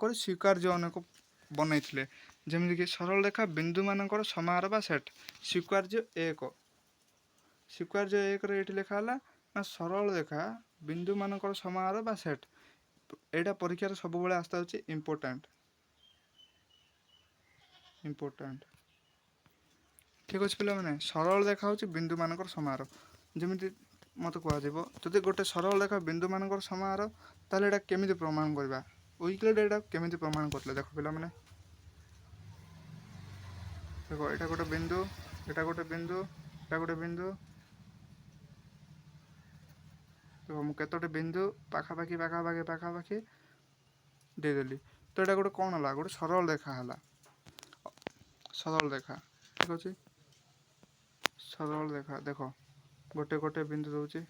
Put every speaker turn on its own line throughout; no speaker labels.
କରି ସ୍ୱୀକାର୍ଯ୍ୟ ଅନେକ ବନେଇଥିଲେ। ଯେମିତିକି ସରଳ ରେଖା ବିନ୍ଦୁମାନଙ୍କର ସମାହାର ବା ସେଟ୍। ସ୍ୱୀକାର୍ଯ୍ୟ ଏକ, ସ୍ୱୀକାର୍ଯ୍ୟ ଏକରେ ଏଇଠି ଲେଖା ହେଲା ନା ସରଳ ରେଖା ବିନ୍ଦୁମାନଙ୍କର ସମାହାର ବା ସେଟ୍। ଏଇଟା ପରୀକ୍ଷାରେ ସବୁବେଳେ ଆସ୍ଥା ହେଉଛି ଇମ୍ପୋର୍ଟାଣ୍ଟ। ଠିକ୍ ଅଛି ପିଲାମାନେ, ସରଳ ରେଖା ହେଉଛି ବିନ୍ଦୁମାନଙ୍କର ସମାହାର। ଯେମିତି ମୋତେ କୁହାଯିବ ଯଦି ଗୋଟେ ସରଳ ରେଖା ବିନ୍ଦୁମାନଙ୍କର ସମାହାର ତାହେଲେ ଏଇଟା କେମିତି ପ୍ରମାଣ କରିବା? ୟୁକ୍ଲିଡ୍ ଏଇଟା କେମିତି ପ୍ରମାଣ କରିଥିଲେ ଦେଖ ପିଲାମାନେ। ଦେଖ ଏଇଟା ଗୋଟେ ବିନ୍ଦୁ, ଏଇଟା ଗୋଟେ ବିନ୍ଦୁ, ଏଇଟା ଗୋଟେ ବିନ୍ଦୁ। ଦେଖ ମୁଁ କେତୋଟି ବିନ୍ଦୁ ପାଖାପାଖି ଦେଇଦେଲି। ତ ଏଇଟା ଗୋଟେ କ'ଣ ହେଲା? ଗୋଟେ ସରଳ ରେଖା ହେଲା। ସରଳ ରେଖା ଠିକ୍ ଅଛି। ସରଳ ରେଖା ଦେଖ ଗୋଟେ ଗୋଟେ ବିନ୍ଦୁ ଦେଉଛି।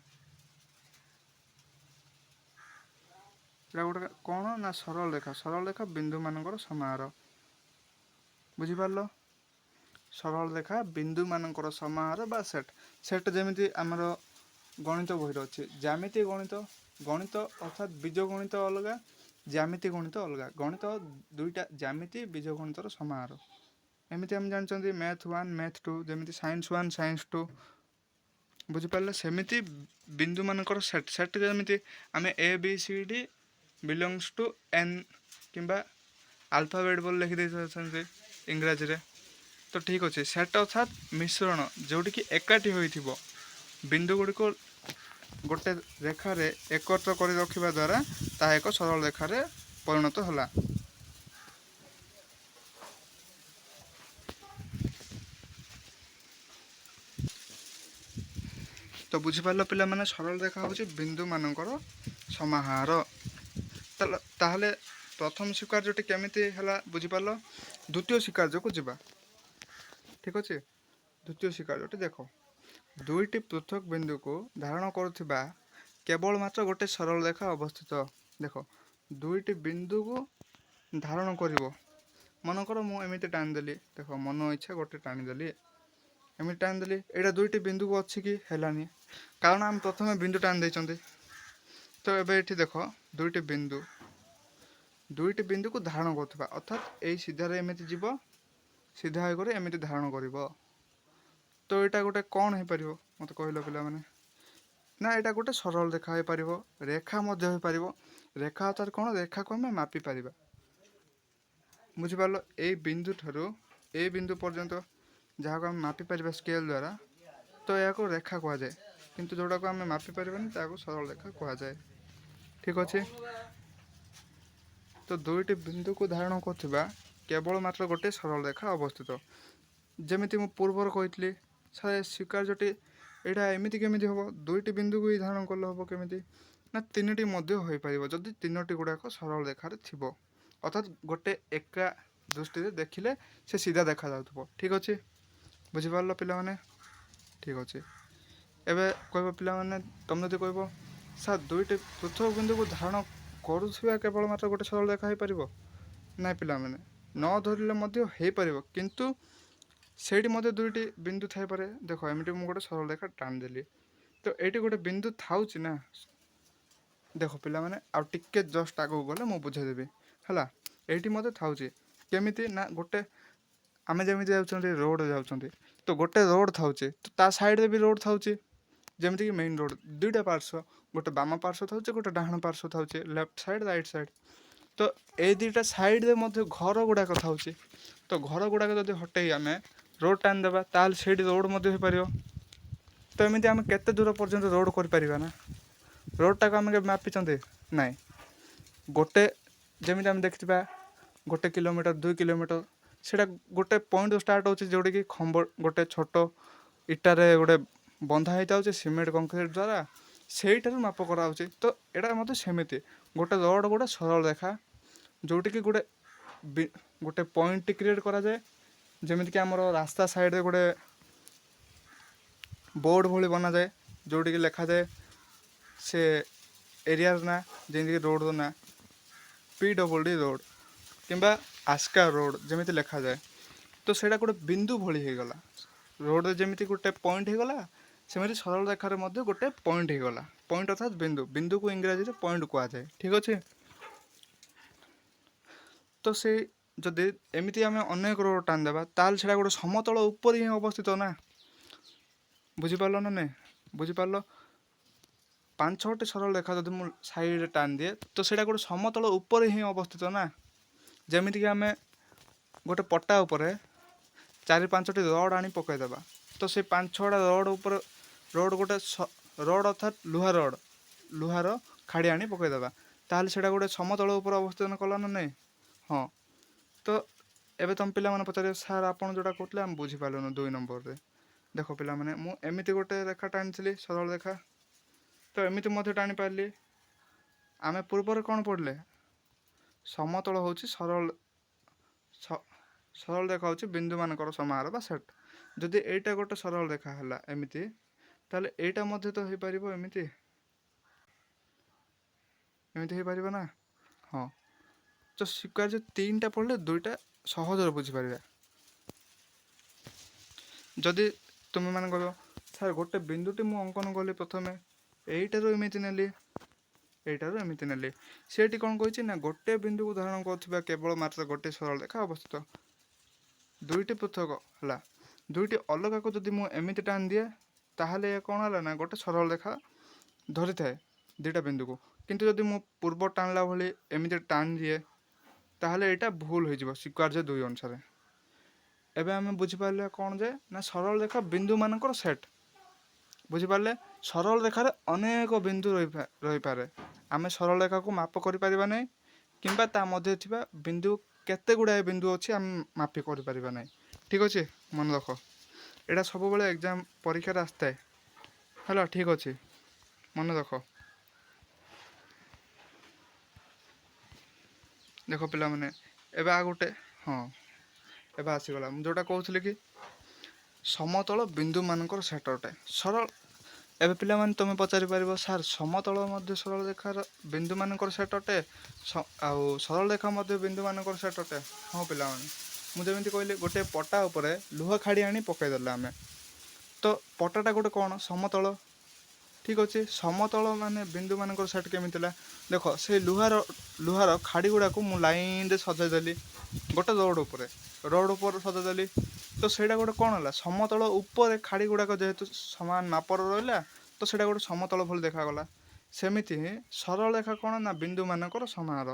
ଏଇଟା ଗୋଟେ କ'ଣ ନା ସରଳ ରେଖା। ସରଳ ରେଖା ବିନ୍ଦୁମାନଙ୍କର ସମାହାର। ବୁଝିପାରିଲ? ସରଳ ରେଖା ବିନ୍ଦୁମାନଙ୍କର ସମାହାର ବା ସେଟ୍। ସେଟ୍ ଯେମିତି ଆମର ଗଣିତ ବହିରେ ଅଛି ଜ୍ୟାମିତି ଗଣିତ। ଗଣିତ ଅର୍ଥାତ୍ ବୀଜଗଣିତ ଅଲଗା, ଜ୍ୟାମିତି ଗଣିତ ଅଲଗା। ଗଣିତ ଦୁଇଟା, ଜ୍ୟାମିତି ବୀଜଗଣିତର ସମାହାର। ଏମିତି ଆମେ ଜାଣିଛନ୍ତି ମ୍ୟାଥ୍ 1 ମ୍ୟାଥ୍ 2, ଯେମିତି ସାଇନ୍ସ 1 ସାଇନ୍ସ 2। ବୁଝିପାରିଲେ? ସେମିତି ବିନ୍ଦୁମାନଙ୍କର ସେଟ୍। ସେଟ୍ ଯେମିତି ଆମେ ABCD ବିଲଙ୍ଗସ୍ ଟୁ N କିମ୍ବା ଆଲଫାବେଟ୍ ବୋଲି ଲେଖିଦେଇଥାନ୍ତି ଇଂରାଜୀରେ। ତ ଠିକ୍ ଅଛି। ସେଟ୍ ଅର୍ଥାତ୍ ମିଶ୍ରଣ, ଯେଉଁଠିକି ଏକାଠି ହୋଇଥିବ ବିନ୍ଦୁ ଗୁଡ଼ିକ ଗୋଟେ ରେଖାରେ ଏକତ୍ର କରି ରଖିବା ଦ୍ୱାରା ତାହା ଏକ ସରଳ ରେଖାରେ ପରିଣତ ହେଲା। ତ ବୁଝିପାରିଲ ପିଲାମାନେ, ସରଳ ରେଖା ହେଉଛି ବିନ୍ଦୁମାନଙ୍କର ସମାହାର। ତାହେଲେ ପ୍ରଥମ ସ୍ୱୀକାର୍ଯ୍ୟଟି କେମିତି ହେଲା ବୁଝିପାରିଲ? ଦ୍ୱିତୀୟ ସ୍ୱୀକାର୍ଯ୍ୟକୁ ଯିବା। ଠିକ୍ ଅଛି। ଦ୍ୱିତୀୟ ସ୍ୱୀକାର୍ଯ୍ୟଟି ଦେଖ, ଦୁଇଟି ପୃଥକ୍ ବିନ୍ଦୁକୁ ଧାରଣ କରୁଥିବା କେବଳ ମାତ୍ର ଗୋଟେ ସରଳ ରେଖା ଅବସ୍ଥିତ। ଦେଖ ଦୁଇଟି ବିନ୍ଦୁକୁ ଧାରଣ କରିବ। ମନେକର ମୁଁ ଏମିତି ଟାଣିଦେଲି, ଦେଖ ମନ ଇଚ୍ଛା ଗୋଟେ ଟାଣିଦେଲି, ଏମିତି ଟାଣିଦେଲି। ଏଇଟା ଦୁଇଟି ବିନ୍ଦୁକୁ ଅଛି କି? ହେଲାନି, କାରଣ ଆମେ ପ୍ରଥମେ ବିନ୍ଦୁ ଟାଣି ଦେଇଛନ୍ତି। ତ ଏବେ ଏଠି ଦେଖ ଦୁଇଟି ବିନ୍ଦୁକୁ ଧାରଣ କରୁଥିବା, ଅର୍ଥାତ୍ ଏଇ ସିଧାରେ ଏମିତି ଯିବ, ସିଧା ହୋଇକରି ଏମିତି ଧାରଣ କରିବ। ତ ଏଇଟା ଗୋଟେ କ'ଣ ହେଇପାରିବ ମୋତେ କହିଲ ପିଲାମାନେ? ନା ଏଇଟା ଗୋଟେ ସରଳ ରେଖା ହେଇପାରିବ, ରେଖା ମଧ୍ୟ ହେଇପାରିବ। ରେଖା ଅର୍ଥାତ୍ କ'ଣ? ରେଖାକୁ ଆମେ ମାପିପାରିବା। ବୁଝିପାରିଲ? ଏଇ ବିନ୍ଦୁ ଠାରୁ ଏଇ ବିନ୍ଦୁ ପର୍ଯ୍ୟନ୍ତ ଯାହାକୁ ଆମେ ମାପିପାରିବା ସ୍କେଲ୍ ଦ୍ୱାରା, ତ ଏହାକୁ ରେଖା କୁହାଯାଏ। କିନ୍ତୁ ଯେଉଁଟାକୁ ଆମେ ମାପିପାରିବାନି ତାହାକୁ ସରଳ ରେଖା କୁହାଯାଏ। ଠିକ୍ ଅଛି। ତ ଦୁଇଟି ବିନ୍ଦୁକୁ ଧାରଣ କରୁଥିବା କେବଳ ମାତ୍ର ଗୋଟିଏ ସରଳ ରେଖା ଅବସ୍ଥିତ। ଯେମିତି ମୁଁ ପୂର୍ବରୁ କହିଥିଲି, ସ୍ୱୀକାର୍ଯ୍ୟଟି ଏଇଟା ଏମିତି କେମିତି ହେବ? ଦୁଇଟି ବିନ୍ଦୁକୁ ହିଁ ଧାରଣ କଲେ ହେବ କେମିତି? ନା ତିନିଟି ମଧ୍ୟ ହୋଇପାରିବ, ଯଦି ତିନୋଟି ଗୁଡ଼ାକ ସରଳ ରେଖାରେ ଥିବ। ଅର୍ଥାତ୍ ଗୋଟେ ଏକା ଦୃଷ୍ଟିରେ ଦେଖିଲେ ସେ ସିଧା ଦେଖାଯାଉଥିବ। ଠିକ୍ ଅଛି। ବୁଝିପାରିଲ ପିଲାମାନେ? ଠିକ୍ ଅଛି। ଏବେ କହିବ ପିଲାମାନେ, ତମେ ଯଦି କହିବ ସାର୍ ଦୁଇଟି ପୃଥକ ବିନ୍ଦୁକୁ ଧାରଣ କରୁଥିବା କେବଳ ମାତ୍ର ଗୋଟେ ସରଳ ରେଖା ହେଇପାରିବ? ନାଇଁ ପିଲାମାନେ, ନ ଧରିଲେ ମଧ୍ୟ ହେଇପାରିବ, କିନ୍ତୁ ସେଇଠି ମଧ୍ୟ ଦୁଇଟି ବିନ୍ଦୁ ଥାଇପାରେ। ଦେଖ ଏମିତି ମୁଁ ଗୋଟେ ସରଳ ରେଖା ଟାଣିଦେଲି, ତ ଏଇଠି ଗୋଟେ ବିନ୍ଦୁ ଥାଉଛି ନା। ଦେଖ ପିଲାମାନେ, ଆଉ ଟିକେ ଜଷ୍ଟ ଆଗକୁ ଗଲେ ମୁଁ ବୁଝେଇଦେବି ହେଲା। ଏଇଠି ମଧ୍ୟ ଥାଉଛି। କେମିତି ନା ଗୋଟେ ଆମେ ଯେମିତି ଯାଉଛନ୍ତି ରୋଡ଼ ଯାଉଛନ୍ତି, ତ ଗୋଟେ ରୋଡ଼ ଥାଉଛି, ତ ତା ସାଇଡ଼ରେ ବି ରୋଡ଼ ଥାଉଛି। ଯେମିତିକି ମେନ୍ ରୋଡ଼ ଦୁଇଟା ପାର୍ଶ୍ୱ, ଗୋଟେ ବାମ ପାର୍ଶ୍ୱ ଥାଉଛି, ଗୋଟେ ଡାହାଣ ପାର୍ଶ୍ୱ ଥାଉଛି, ଲେଫ୍ଟ ସାଇଡ଼୍ ରାଇଟ୍ ସାଇଡ଼୍। ତ ଏଇ ଦୁଇଟା ସାଇଡ଼୍ରେ ମଧ୍ୟ ଘର ଗୁଡ଼ାକ ଥାଉଛି। ତ ଘର ଗୁଡ଼ାକ ଯଦି ହଟେଇ ଆମେ ରୋଡ଼ ଟାଣିଦେବା, ତାହେଲେ ସେଇଠି ରୋଡ଼ ମଧ୍ୟ ହେଇପାରିବ। ତ ଏମିତି ଆମେ କେତେ ଦୂର ପର୍ଯ୍ୟନ୍ତ ରୋଡ଼ କରିପାରିବା ନା? ରୋଡ଼ଟାକୁ ଆମେ କେବେ ମାପିଛନ୍ତି? ନାଇଁ। ଗୋଟେ ଯେମିତି ଆମେ ଦେଖିଥିବା 1 କିଲୋମିଟର 2 କିଲୋମିଟର, ସେଇଟା ଗୋଟେ ପଏଣ୍ଟରୁ ଷ୍ଟାର୍ଟ ହେଉଛି, ଯେଉଁଠିକି ଖମ୍ବ ଗୋଟେ ଛୋଟ ଇଟାରେ ଗୋଟେ ବନ୍ଧା ହେଇଥାଉଛି ସିମେଣ୍ଟ କଂକ୍ରିଟ୍ ଦ୍ୱାରା, ସେଇଠାରୁ ମାପ କରାହେଉଛି। ତ ଏଇଟା ମଧ୍ୟ ସେମିତି ଗୋଟେ ରୋଡ଼, ଗୋଟେ ସରଳ ରେଖା, ଯେଉଁଠିକି ଗୋଟେ ପଏଣ୍ଟ କ୍ରିଏଟ୍ କରାଯାଏ। ଯେମିତିକି ଆମର ରାସ୍ତା ସାଇଡ଼୍ରେ ଗୋଟେ ବୋର୍ଡ଼ ଭଳି ବନାଯାଏ, ଯେଉଁଠିକି ଲେଖାଯାଏ ସେ ଏରିଆର ନାଁ, ଯେମିତିକି ରୋଡ଼ର ନାଁ PWD ରୋଡ଼ କିମ୍ବା ଆସ୍କା ରୋଡ଼ ଯେମିତି ଲେଖାଯାଏ। ତ ସେଇଟା ଗୋଟେ ବିନ୍ଦୁ ଭଳି ହେଇଗଲା। ରୋଡ଼ରେ ଯେମିତି ଗୋଟେ ପଏଣ୍ଟ ହେଇଗଲା, ସେମିତି ସରଳ ରେଖାରେ ମଧ୍ୟ ଗୋଟେ ପଏଣ୍ଟ ହେଇଗଲା। ପଏଣ୍ଟ ଅର୍ଥାତ୍ ବିନ୍ଦୁ, ବିନ୍ଦୁକୁ ଇଂରାଜୀରେ ପଏଣ୍ଟ କୁହାଯାଏ। ଠିକ୍ ଅଛି। ତ ସେ ଯଦି ଏମିତି ଆମେ ଅନେକ ରଡ଼ ଟାଣିଦେବା ତାହେଲେ ସେଇଟା ଗୋଟେ ସମତଳ ଉପରେ ହିଁ ଅବସ୍ଥିତ ନା। ବୁଝିପାରିଲ ନା ନାଇଁ? ବୁଝିପାରିଲ? 5-6ଟି ସରଳ ରେଖା ଯଦି ମୁଁ ସାଇଡ଼ରେ ଟାଣି ଦିଏ ତ ସେଇଟା ଗୋଟେ ସମତଳ ଉପରେ ହିଁ ଅବସ୍ଥିତ ନା। ଯେମିତିକି ଆମେ ଗୋଟେ ପଟା ଉପରେ 4-5ଟି ରଡ଼ ଆଣି ପକାଇଦେବା ତ ସେ 5-6ଟା ରଡ଼ ଉପରେ ଗୋଟେ ରଡ଼ ଅର୍ଥାତ୍ ଲୁହାର ଖାଡ଼ି ଆଣି ପକାଇଦେବା ତାହେଲେ ସେଇଟା ଗୋଟେ ସମତଳ ଉପରେ ଅବସ୍ଥାନ କଲା ନା ନାଇଁ? ହଁ। ତ ଏବେ ତମ ପିଲାମାନେ ପଚାରିବେ ସାର୍ ଆପଣ ଯେଉଁଟା କହୁଥିଲେ ଆମେ ବୁଝିପାରିଲୁନି 2 ନମ୍ବରରେ। ଦେଖ ପିଲାମାନେ ମୁଁ ଏମିତି ଗୋଟେ ରେଖା ଟାଣିଥିଲି ସରଳ ରେଖା, ତ ଏମିତି ମଧ୍ୟ ଟାଣିପାରିଲି। ଆମେ ପୂର୍ବରେ କ'ଣ ପଢ଼ିଲେ? ସମତଳ ହେଉଛି ସରଳ ରେଖା ହେଉଛି ବିନ୍ଦୁମାନଙ୍କର ସମାହାର ବା ସେଟ୍। ଯଦି ଏଇଟା ଗୋଟେ ସରଳ ରେଖା ହେଲା ଏମିତି, ତାହେଲେ ଏଇଟା ମଧ୍ୟ ତ ହେଇପାରିବ ଏମିତି ହେଇପାରିବ ନା। ହଁ। ତ ସ୍ୱୀକାର୍ଯ୍ୟ 3ଟା ପଢ଼ିଲେ 2ଟା ସହଜରେ ବୁଝିପାରିବା। ଯଦି ତୁମେମାନେ କହିବ ସାର୍ ଗୋଟେ ବିନ୍ଦୁଟି ମୁଁ ଅଙ୍କନ କଲି ପ୍ରଥମେ ଏଇଟାରୁ ଏମିତି ନେଲି, ଏଇଟାରୁ ଏମିତି ନେଲି, ସେଠି କ'ଣ କହିଛି ନା ଗୋଟେ ବିନ୍ଦୁକୁ ଧାରଣ କରୁଥିବା କେବଳ ମାତ୍ର ଗୋଟେ ସରଳ ରେଖା ଅବସ୍ଥିତ। 2ଟି ପୃଥକ ହେଲା, 2ଟି ଅଲଗାକୁ ଯଦି ମୁଁ ଏମିତି ଟାଣି ଦିଏ ତାହେଲେ କ'ଣ ହେଲା ନା ଗୋଟେ ସରଳ ରେଖା ଧରିଥାଏ 2ଟା ବିନ୍ଦୁକୁ। କିନ୍ତୁ ଯଦି ମୁଁ ପୂର୍ବ ଟାଣିଲା ଭଳି ଏମିତି ଟାଣି ଦିଏ ତାହେଲେ ଏଇଟା ଭୁଲ ହୋଇଯିବ ସ୍ୱୀକାର୍ଯ୍ୟ 2 ଅନୁସାରେ। ଏବେ ଆମେ ବୁଝିପାରିଲେ କ'ଣ ଯେ ନା ସରଳ ରେଖା ବିନ୍ଦୁମାନଙ୍କର ସେଟ୍। ବୁଝିପାରିଲେ? ସରଳ ରେଖାରେ ଅନେକ ବିନ୍ଦୁ ରହିପାରେ। ଆମେ ସରଳ ରେଖାକୁ ମାପ କରିପାରିବା ନାହିଁ କିମ୍ବା ତା ମଧ୍ୟରେ ଥିବା ବିନ୍ଦୁ କେତେ ଗୁଡ଼ାଏ ବିନ୍ଦୁ ଅଛି ଆମେ ମାପି କରିପାରିବା ନାହିଁ। ଠିକ୍ ଅଛି, ମନେ ରଖ। ଏଇଟା ସବୁବେଳେ ଏକ୍ଜାମ୍ ପରୀକ୍ଷାରେ ଆସିଥାଏ ହେଲା। ଠିକ୍ ଅଛି, ମନେ ରଖ। ଦେଖ ପିଲାମାନେ ଏବେ ଆଉ ଗୋଟେ, ହଁ ଏବେ ଆସିଗଲା। ମୁଁ ଯେଉଁଟା କହୁଥିଲି କି ସମତଳ ବିନ୍ଦୁମାନଙ୍କର ସେଟ୍ ଅଟେ ସରଳ। ଏବେ ପିଲାମାନେ ତୁମେ ପଚାରିପାରିବ ସାର୍ ସମତଳ ମଧ୍ୟ ସରଳ ରେଖାର ବିନ୍ଦୁମାନଙ୍କର ସେଟ୍ ଅଟେ ଆଉ ସରଳ ରେଖା ମଧ୍ୟ ବିନ୍ଦୁମାନଙ୍କର ସେଟ୍ ଅଟେ? ହଁ ପିଲାମାନେ, ମୁଁ ଯେମିତି କହିଲି ଗୋଟେ ପଟା ଉପରେ ଲୁହ ଖାଡ଼ି ଆଣି ପକାଇଦେଲେ ଆମେ, ତ ପଟାଟା ଗୋଟେ କ'ଣ ସମତଳ। ଠିକ୍ ଅଛି, ସମତଳ ମାନେ ବିନ୍ଦୁମାନଙ୍କର ସେଟ୍ କେମିତି ଥିଲା? ଦେଖ ସେଇ ଲୁହାର ଖାଡ଼ି ଗୁଡ଼ାକୁ ମୁଁ ଲାଇନ୍ରେ ସଜାଇଦେଲି ଗୋଟେ ରୋଡ଼ ଉପରେ ସଜାଇଦେଲି, ତ ସେଇଟା ଗୋଟେ କ'ଣ ହେଲା ସମତଳ ଉପରେ ଖାଡ଼ି ଗୁଡ଼ାକ ଯେହେତୁ ସମାନ ମାପର ରହିଲା ତ ସେଇଟା ଗୋଟେ ସମତଳ ଭଳି ଦେଖାଗଲା। ସେମିତି ହିଁ ସରଳ ରେଖା କ'ଣ ନା ବିନ୍ଦୁମାନଙ୍କର ସମାହାର।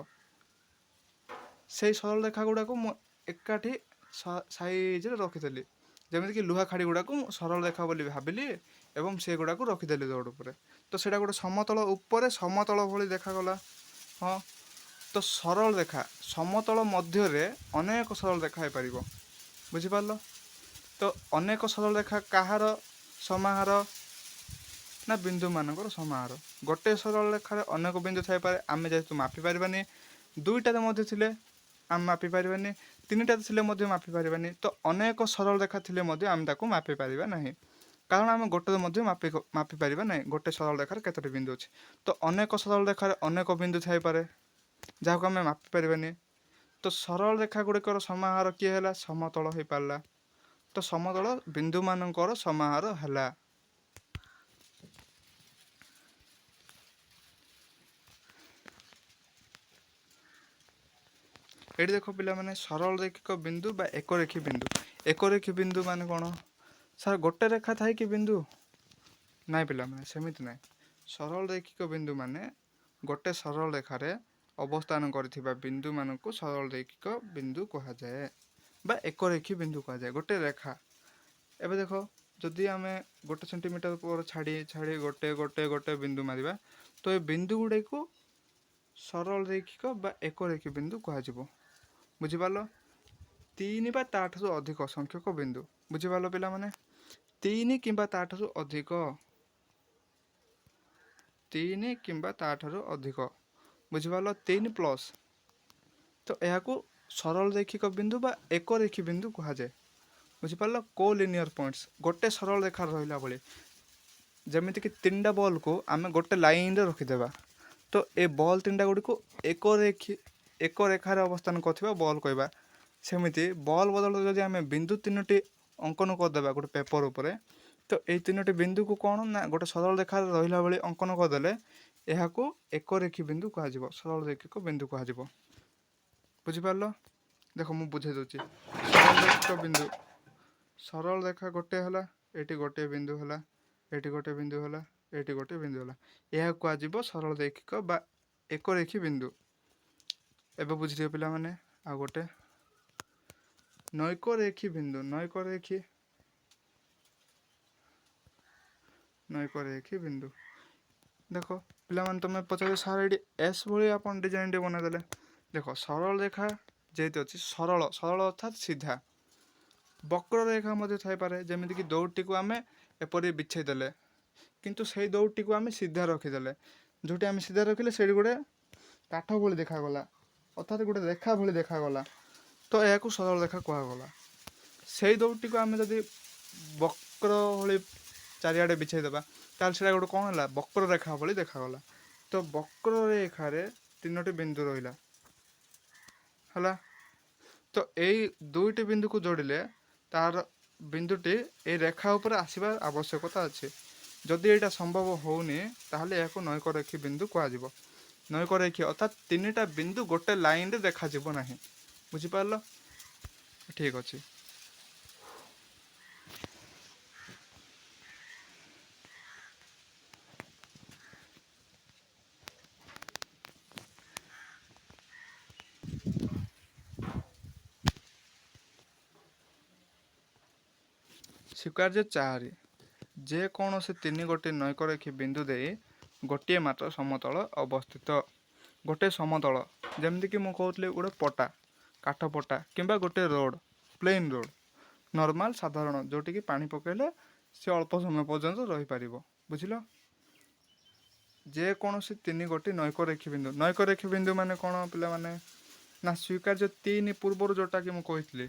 ସେଇ ସରଳ ରେଖା ଗୁଡ଼ାକୁ ମୁଁ ଏକାଠି ସାଇଜ୍ରେ ରଖିଦେଲି, ଯେମିତିକି ଲୁହା ଖାଡ଼ି ଗୁଡ଼ାକୁ ମୁଁ ସରଳ ରେଖା ବୋଲି ଭାବିଲି ଏବଂ ସେଗୁଡ଼ାକୁ ରଖିଦେଲି ରୋଡ଼ ଉପରେ, ତ ସେଇଟା ଗୋଟେ ସମତଳ ଉପରେ ସମତଳ ଭଳି ଦେଖାଗଲା। ହଁ, ତ ସରଳ ରେଖା ସମତଳ ମଧ୍ୟରେ ଅନେକ ସରଳ ରେଖା ହେଇପାରିବ। ବୁଝିପାରିଲ? ତ ଅନେକ ସରଳ ରେଖା କାହାର ସମାହାର ନା ବିନ୍ଦୁମାନଙ୍କର ସମାହାର। ଗୋଟେ ସରଳ ରେଖାରେ ଅନେକ ବିନ୍ଦୁ ଥାଇପାରେ, ଆମେ ଯେହେତୁ ମାପିପାରିବାନି। 2ଟାରେ ମଧ୍ୟ ଥିଲେ ଆମେ ମାପିପାରିବାନି, 3ଟାରେ ଥିଲେ ମଧ୍ୟ ମାପିପାରିବାନି। ତ ଅନେକ ସରଳ ରେଖା ଥିଲେ ମଧ୍ୟ ଆମେ ତାକୁ ମାପିପାରିବା ନାହିଁ, କାରଣ ଆମେ ଗୋଟେରେ ମଧ୍ୟ ମାପିପାରିବା ନାହିଁ ଗୋଟେ ସରଳ ରେଖାରେ କେତୋଟି ବିନ୍ଦୁ ଅଛି। ତ ଅନେକ ସରଳ ରେଖାରେ ଅନେକ ବିନ୍ଦୁ ଥାଇପାରେ ଯାହାକୁ ଆମେ ମାପିପାରିବାନି। ତ ସରଳ ରେଖା ଗୁଡ଼ିକର ସମାହାର କିଏ ହେଲା? ସମତଳ ହେଇପାରିଲା। ତ ସମତଳ ବିନ୍ଦୁମାନଙ୍କର ସମାହାର ହେଲା। ଏଠି ଦେଖ ପିଲାମାନେ ସରଳ ରେଖିକ ବିନ୍ଦୁ ବା ଏକରେଖୀ ବିନ୍ଦୁ। ଏକରେଖୀ ବିନ୍ଦୁ ମାନେ କ'ଣ? ସାର୍ ଗୋଟେ ରେଖା ଥାଏ କି ବିନ୍ଦୁ? ନାଇଁ ପିଲାମାନେ, ସେମିତି ନାହିଁ। ସରଳ ରେଖିକ ବିନ୍ଦୁ ମାନେ ଗୋଟେ ସରଳ ରେଖାରେ ଅବସ୍ଥାନ କରିଥିବା ବିନ୍ଦୁମାନଙ୍କୁ ସରଳ ରେଖିକ ବିନ୍ଦୁ କୁହାଯାଏ ବା ଏକରେଖୀ ବିନ୍ଦୁ କୁହାଯାଏ। ଗୋଟେ ରେଖା, ଏବେ ଦେଖ ଯଦି ଆମେ 1 ସେଣ୍ଟିମିଟର ପରେ ଛାଡ଼ି ଗୋଟେ ବିନ୍ଦୁ ମାରିବା ତ ଏ ବିନ୍ଦୁ ଗୁଡ଼ିକୁ ସରଳ ରେଖିକ ବା ଏକରେଖୀ ବିନ୍ଦୁ କୁହାଯିବ। ବୁଝିପାରିଲ? 3 ବା ତା'ଠାରୁ ଅଧିକ ସଂଖ୍ୟକ ବିନ୍ଦୁ। ବୁଝିପାରିଲ ପିଲାମାନେ? 3 କିମ୍ବା ତା'ଠାରୁ ଅଧିକ, 3 କିମ୍ବା ତା'ଠାରୁ ଅଧିକ। ବୁଝିପାରିଲ? 3+, ତ ଏହାକୁ ସରଳ ରେଖିକ ବିନ୍ଦୁ ବା ଏକରେଖୀ ବିନ୍ଦୁ କୁହାଯାଏ। ବୁଝିପାରିଲ? କୋଲିନିୟର ପଏଣ୍ଟସ୍, ଗୋଟେ ସରଳ ରେଖାରେ ରହିଲା ଭଳି। ଯେମିତିକି 3ଟା ବଲ୍କୁ ଆମେ ଗୋଟେ ଲାଇନ୍ରେ ରଖିଦେବା, ତ ଏ ବଲ୍ 3ଟା ଗୁଡ଼ିକୁ ଏକ ରେଖାରେ ଅବସ୍ଥାନ କରୁଥିବା ବଲ୍ କହିବା। ସେମିତି ବଲ୍ ବଦଳରେ ଯଦି ଆମେ ବିନ୍ଦୁ 3ଟି ଅଙ୍କନ କରିଦେବା ଗୋଟେ ପେପର ଉପରେ, ତ ଏଇ 3ଟି ବିନ୍ଦୁକୁ କ'ଣ ନା ଗୋଟେ ସରଳ ରେଖାରେ ରହିଲା ଭଳି ଅଙ୍କନ କରିଦେଲେ ଏହାକୁ ଏକରେଖୀ ବିନ୍ଦୁ କୁହାଯିବ, ସରଳ ରେଖିକ ବିନ୍ଦୁ କୁହାଯିବ। ବୁଝିପାରିଲ? ଦେଖ ମୁଁ ବୁଝେଇ ଦେଉଛି। ସରଳ ରେଖା ଗୋଟେ ହେଲା, ଏଠି ଗୋଟିଏ ବିନ୍ଦୁ ହେଲା, ଏଠି ଗୋଟିଏ ବିନ୍ଦୁ ହେଲା, ଏଠି ଗୋଟିଏ ବିନ୍ଦୁ ହେଲା। ଏହା କୁହାଯିବ ସରଳ ରେଖିକ ବା ଏକରେଖୀ ବିନ୍ଦୁ। ଏବେ ବୁଝିଥିବେ ପିଲାମାନେ। ଆଉ ଗୋଟେ ନୈକରେଖୀ ବିନ୍ଦୁ। ନୈକରେଖୀ ବିନ୍ଦୁ। ଦେଖ ପିଲାମାନେ ତମେ ପଚାରିବ ସାର୍ ଏଠି ଏସ୍ ଭଳି ଆପଣ ଡିଜାଇନଟେ ବନେଇଦେଲେ। ଦେଖ ସରଳ ରେଖା ଯେହେତୁ ଅଛି, ସରଳ ଅର୍ଥାତ୍ ସିଧା। ବକ୍ର ରେଖା ମଧ୍ୟ ଥାଇପାରେ, ଯେମିତିକି ଦୌଡ଼ଟିକୁ ଆମେ ଏପରି ବିଛେଇ ଦେଲେ, କିନ୍ତୁ ସେଇ ଦୌଡ଼ଟିକୁ ଆମେ ସିଧା ରଖିଦେଲେ। ଯେଉଁଠି ଆମେ ସିଧା ରଖିଲେ ସେଇଠି ଗୋଟେ କାଠ ଭଳି ଦେଖାଗଲା, ଅର୍ଥାତ୍ ଗୋଟେ ରେଖା ଭଳି ଦେଖାଗଲା, ତ ଏହାକୁ ସରଳ ରେଖା କୁହାଗଲା। ସେଇ ଦୌଡ଼ଟିକୁ ଆମେ ଯଦି ବକ୍ର ଭଳି ଚାରିଆଡ଼େ ବିଛେଇ ଦେବା, ତାହେଲେ ସେଇଟା ଗୋଟେ କ'ଣ ହେଲା, ବକ୍ର ରେଖା ଭଳି ଦେଖାଗଲା। ତ ବକ୍ର ରେଖାରେ 3ଟି ବିନ୍ଦୁ ରହିଲା ହେଲା। ତ ଏଇ 2ଟି ବିନ୍ଦୁକୁ ଯୋଡ଼ିଲେ ତାର ବିନ୍ଦୁଟି ଏଇ ରେଖା ଉପରେ ଆସିବା ଆବଶ୍ୟକତା ଅଛି। ଯଦି ଏଇଟା ସମ୍ଭବ ହେଉନି, ତାହେଲେ ଏହାକୁ ନୈକରେଖୀ ବିନ୍ଦୁ କୁହାଯିବ। ନୈକରେଖୀ ଅର୍ଥାତ୍ 3ଟା ବିନ୍ଦୁ ଗୋଟେ ଲାଇନ୍ରେ ଦେଖାଯିବ ନାହିଁ। ବୁଝିପାରିଲ? ଠିକ୍ ଅଛି। ସ୍ୱୀକାର୍ଯ୍ୟ 4, ଯେକୌଣସି 3ଗୋଟି ନୈକରେଖୀ ବିନ୍ଦୁ ଦେଇ ଗୋଟିଏ ମାତ୍ର ସମତଳ ଅବସ୍ଥିତ। ଗୋଟେ ସମତଳ, ଯେମିତିକି ମୁଁ କହୁଥିଲି ଗୋଟେ ପଟା, କାଠ ପଟା, କିମ୍ବା ଗୋଟେ ରୋଡ଼, ପ୍ଲେନ୍ ରୋଡ଼, ନର୍ମାଲ୍ ସାଧାରଣ, ଯେଉଁଠିକି ପାଣି ପକାଇଲେ ସେ ଅଳ୍ପ ସମୟ ପର୍ଯ୍ୟନ୍ତ ରହିପାରିବ। ବୁଝିଲ? ଯେକୌଣସି 3ଗୋଟି ନୈକରେଖୀ ବିନ୍ଦୁ। ନୈକରେଖୀ ବିନ୍ଦୁ ମାନେ କ'ଣ ପିଲାମାନେ? ନା ସ୍ୱୀକାର୍ଯ୍ୟ 3 ପୂର୍ବରୁ ଯେଉଁଟାକି ମୁଁ କହିଥିଲି,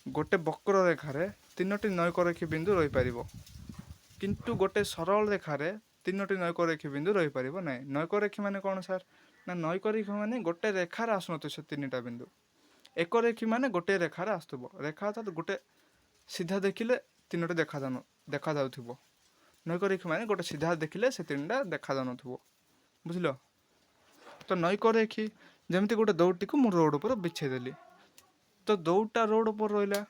ଗୋଟେ ବକ୍ର ରେଖାରେ 3ଟି ନୈକରେଖୀ ବିନ୍ଦୁ ରହିପାରିବ, କିନ୍ତୁ ଗୋଟେ ସରଳ ରେଖାରେ 3ଟି ନୈକରେଖୀ ବିନ୍ଦୁ ରହିପାରିବ ନାହିଁ। ନୈକରେଖୀ ମାନେ କ'ଣ ସାର୍? ନା ନୈକରେଖୀ ମାନେ ଗୋଟେ ରେଖାରେ ଆସୁନଥିବ ସେ 3ଟା ବିନ୍ଦୁ। ଏକରେଖୀ ମାନେ ଗୋଟେ ରେଖାରେ ଆସୁଥିବ। ରେଖା ଅର୍ଥାତ୍ ଗୋଟେ ସିଧା ଦେଖିଲେ 3ଟି ଦେଖାଯାଉଥିବ। ନୈକରେଖୀ ମାନେ ଗୋଟେ ସିଧା ଦେଖିଲେ ସେ 3ଟା ଦେଖାଯାଉନଥିବ। ବୁଝିଲ? ତ ନୈକରେଖୀ ଯେମିତି ଗୋଟେ ଦୌଡ଼ଟିକୁ ମୁଁ ରୋଡ଼ ଉପରେ ବିଛେଇ ଦେଲି, ତ ଦୌଡ଼ଟା ରୋଡ଼ ଉପରେ ରହିଲା।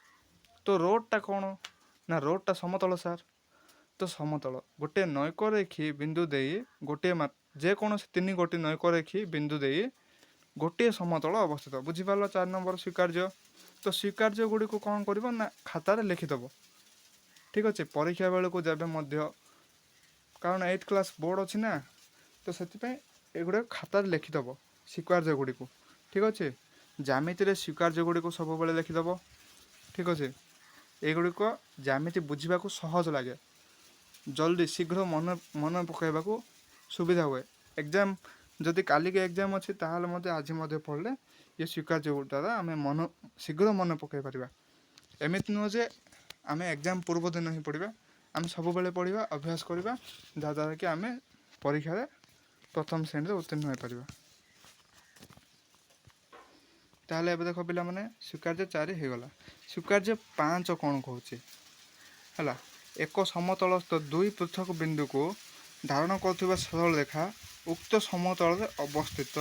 ତ ରୋଡ଼ଟା କ'ଣ? ନା ରୋଡ଼ଟା ସମତଳ ସାର୍। ତ ସମତଳ ଗୋଟେ ନୈକରେଖୀ ବିନ୍ଦୁ ଦେଇ ଯେକୌଣସି 3ଗୋଟି ନୈକରେଖୀ ବିନ୍ଦୁ ଦେଇ ଗୋଟିଏ ସମତଳ ଅବସ୍ଥିତ। ବୁଝିପାରିଲ? 4 ନମ୍ବର ସ୍ୱୀକାର୍ଯ୍ୟ। ତ ସ୍ୱୀକାର୍ଯ୍ୟ ଗୁଡ଼ିକୁ କ'ଣ କରିବ ନା ଖାତାରେ ଲେଖିଦେବ। ଠିକ୍ ଅଛି? ପରୀକ୍ଷା ବେଳକୁ ଦେବେ ମଧ୍ୟ, କାରଣ 8th କ୍ଲାସ୍ ବୋର୍ଡ଼ ଅଛି ନା, ତ ସେଥିପାଇଁ ଏଗୁଡ଼ାକ ଖାତାରେ ଲେଖିଦେବ ସ୍ୱୀକାର୍ଯ୍ୟ ଗୁଡ଼ିକୁ। ଠିକ୍ ଅଛି? ଜ୍ୟାମିତିରେ ସ୍ୱୀକାର୍ଯ୍ୟ ଗୁଡ଼ିକୁ ସବୁବେଳେ ଲେଖିଦେବ। ଠିକ୍ ଅଛି? ଏଗୁଡ଼ିକ ଜ୍ୟାମିତି ବୁଝିବାକୁ ସହଜ ଲାଗେ, ଜଲ୍ଦି ଶୀଘ୍ର ମନେ ପକାଇବାକୁ ସୁବିଧା ହୁଏ। ଏକ୍ଜାମ୍ ଯଦି କାଲିକି ଏକ୍ଜାମ୍ ଅଛି, ତାହେଲେ ମଧ୍ୟ ଆଜି ମଧ୍ୟ ପଢ଼ିଲେ ଏ ସ୍ୱୀକାର୍ଯ୍ୟ ଦ୍ୱାରା ଆମେ ଶୀଘ୍ର ମନେ ପକାଇ ପାରିବା। ଏମିତି ନୁହଁ ଯେ ଆମେ ଏକ୍ଜାମ୍ ପୂର୍ବ ଦିନ ହିଁ ପଢ଼ିବା, ଆମେ ସବୁବେଳେ ପଢ଼ିବା, ଅଭ୍ୟାସ କରିବା, ଯାହାଦ୍ୱାରା କି ଆମେ ପରୀକ୍ଷାରେ ପ୍ରଥମ ଶ୍ରେଣୀରେ ଉତ୍ତୀର୍ଣ୍ଣ ହୋଇପାରିବା। ତାହେଲେ ଏବେ ଦେଖ ପିଲାମାନେ, ସ୍ୱୀକାର୍ଯ୍ୟ 4 ହୋଇଗଲା। ସ୍ୱୀକାର୍ଯ୍ୟ 5 କ'ଣ କହୁଛି ହେଲା? ଏକ ସମତଳସ୍ଥ 2 ପୃଥକ ବିନ୍ଦୁକୁ ଧାରଣ କରୁଥିବା ସରଳ ରେଖା ଉକ୍ତ ସମତଳରେ ଅବସ୍ଥିତ।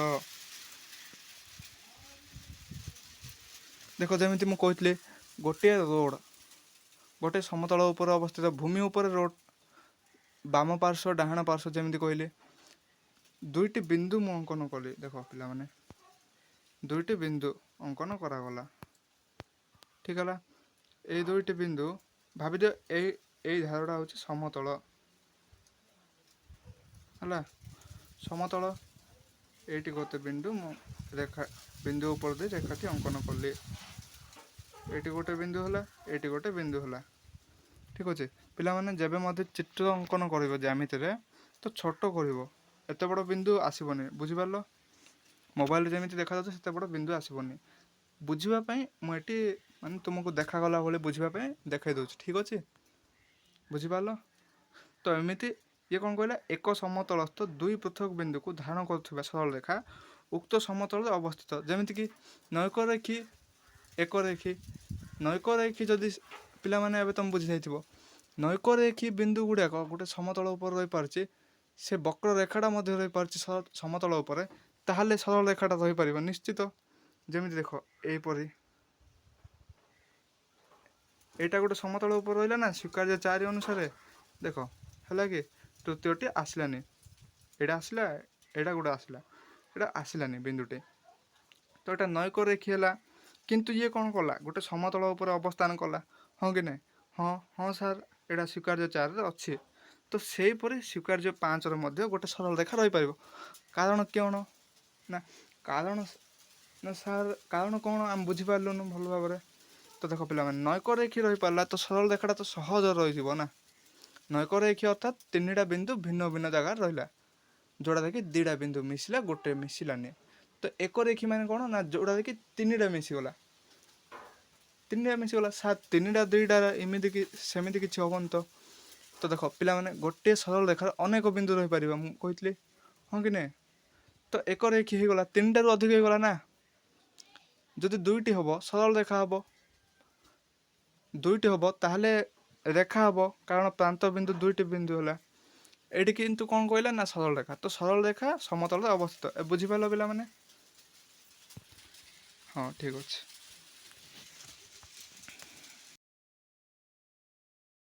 ଦେଖ ଯେମିତି ମୁଁ କହିଥିଲି, ଗୋଟିଏ ରୋଡ଼ ଗୋଟେ ସମତଳ ଉପରେ ଅବସ୍ଥିତ, ଭୂମି ଉପରେ ରୋଡ଼, ବାମ ପାର୍ଶ୍ୱ ଡାହାଣ ପାର୍ଶ୍ୱ ଯେମିତି କହିଲି। 2ଟି ବିନ୍ଦୁ ମୁଁ ଅଙ୍କନ କଲି। ଦେଖ ପିଲାମାନେ, 2ଟି ବିନ୍ଦୁ ଅଙ୍କନ କରାଗଲା। ଠିକ୍ ହେଲା? ଏଇ 2ଟି ବିନ୍ଦୁ ଭାବିଦିଅ, ଏଇ ଧାରଟା ହେଉଛି ସମତଳ ହେଲା। ସମତଳ, ଏଇଠି ଗୋଟେ ବିନ୍ଦୁ ମୁଁ ବିନ୍ଦୁ ଉପରେ ଦେଇ ରେଖାଟି ଅଙ୍କନ କଲି। ଏଇଠି ଗୋଟେ ବିନ୍ଦୁ ହେଲା, ଏଇଠି ଗୋଟେ ବିନ୍ଦୁ ହେଲା। ଠିକ୍ ଅଛି? ପିଲାମାନେ ଯେବେ ମଧ୍ୟ ଚିତ୍ର ଅଙ୍କନ କରିବ ଜ୍ୟାମିତିରେ, ତ ଛୋଟ କରିବ, ଏତେ ବଡ଼ ବିନ୍ଦୁ ଆସିବନି। ବୁଝିପାରିଲ? ମୋବାଇଲରେ ଯେମିତି ଦେଖାଯାଉଛି ସେତେ ବଡ଼ ବିନ୍ଦୁ ଆସିବନି। ବୁଝିବା ପାଇଁ ମୁଁ ଏଠି ମାନେ ତୁମକୁ ଦେଖାଗଲା ଭଳି ବୁଝିବା ପାଇଁ ଦେଖାଇ ଦେଉଛି। ଠିକ୍ ଅଛି? ବୁଝିପାରିଲ? ତ ଏମିତି ଇଏ କ'ଣ କହିଲା, ଏକ ସମତଳସ୍ଥ 2 ପୃଥକ ବିନ୍ଦୁକୁ ଧାରଣ କରୁଥିବା ସରଳ ରେଖା ଉକ୍ତ ସମତଳରେ ଅବସ୍ଥିତ। ଯେମିତିକି ନୈକରେଖୀ, ଏକରେଖୀ। ନୈକରେଖୀ ଯଦି ପିଲାମାନେ ଏବେ ତୁମେ ବୁଝିଯାଇଥିବ, ନୈକରେଖୀ ବିନ୍ଦୁ ଗୁଡ଼ାକ ଗୋଟେ ସମତଳ ଉପରେ ରହିପାରୁଛି, ସେ ବକ୍ର ରେଖାଟା ମଧ୍ୟ ରହିପାରୁଛି ସମତଳ ଉପରେ, ତାହେଲେ ସରଳ ରେଖାଟା ରହିପାରିବ ନିଶ୍ଚିତ। ଯେମିତି ଦେଖ ଏଇପରି ଏଇଟା ଗୋଟେ ସମତଳ ଉପରେ ରହିଲା ନା ସ୍ୱୀକାର୍ଯ୍ୟ 4 ଅନୁସାରେ। ଦେଖ ହେଲା କି ତୃତୀୟଟି ଆସିଲାନି, ଏଇଟା ଆସିଲା, ଏଇଟା ଗୋଟେ ଆସିଲା, ଏଇଟା ଆସିଲାନି ବିନ୍ଦୁଟେ, ତ ଏଇଟା ନୈକ ରେଖୀ ହେଲା। କିନ୍ତୁ ଇଏ କ'ଣ କଲା, ଗୋଟେ ସମତଳ ଉପରେ ଅବସ୍ଥାନ କଲା, ହଁ କି ନାହିଁ? ହଁ ହଁ ସାର୍ ଏଇଟା ସ୍ୱୀକାର୍ଯ୍ୟ 4ରେ ଅଛି। ତ ସେହିପରି ସ୍ୱୀକାର୍ଯ୍ୟ 5ରେ ମଧ୍ୟ ଗୋଟେ ସରଳ ରେଖା ରହିପାରିବ। କାରଣ କ'ଣ ନା, କାରଣ ନା ସାର୍ କାରଣ କ'ଣ ଆମେ ବୁଝିପାରିଲୁନୁ ଭଲ ଭାବରେ। ତ ଦେଖ ପିଲାମାନେ, ନୈକ ରେଖୀ ରହିପାରିଲା ତ ସରଳ ରେଖାଟା ତ ସହଜ ରହିଯିବ ନା। ନୈକ ରେଖୀ ଅର୍ଥାତ୍ 3ଟା ବିନ୍ଦୁ ଭିନ୍ନ ଭିନ୍ନ ଜାଗାରେ ରହିଲା, ଯୋଉଟା କି 2ଟା ବିନ୍ଦୁ ମିଶିଲା, ଗୋଟେ ମିଶିଲାନି। ତ ଏକ ରେଖୀ ମାନେ କ'ଣ ନା, ଯୋଉଟା କି 3ଟା ମିଶିଗଲା, 3ଟା ମିଶିଗଲା। ସାର୍ 3ଟା 2ଟା ଏମିତି କି ସେମିତି କିଛି ହବନି ତ। ତ ଦେଖ ପିଲାମାନେ, ଗୋଟିଏ ସରଳ ରେଖାର ଅନେକ ବିନ୍ଦୁ ରହିପାରିବ, ମୁଁ କହିଥିଲି ହଁ କି ନାହିଁ? ତ ଏକ ରେଖୀ ହେଇଗଲା, 3ଟାରୁ ଅଧିକ ହେଇଗଲା ନା। ଯଦି 2ଟି ହବ ସରଳ ରେଖା ହବ, 2ଟି ହବ ତାହେଲେ ରେଖା ହବ, କାରଣ ପ୍ରାନ୍ତ ବିନ୍ଦୁ 2ଟି ବିନ୍ଦୁ ହେଲା। ଏଇଠି କିନ୍ତୁ କ'ଣ କହିଲା ନା ସରଳ ରେଖା। ତ ସରଳ ରେଖା ସମତଳରେ ଅବସ୍ଥିତ। ବୁଝିପାରିଲ ପିଲାମାନେ? ହଁ ଠିକ୍ ଅଛି।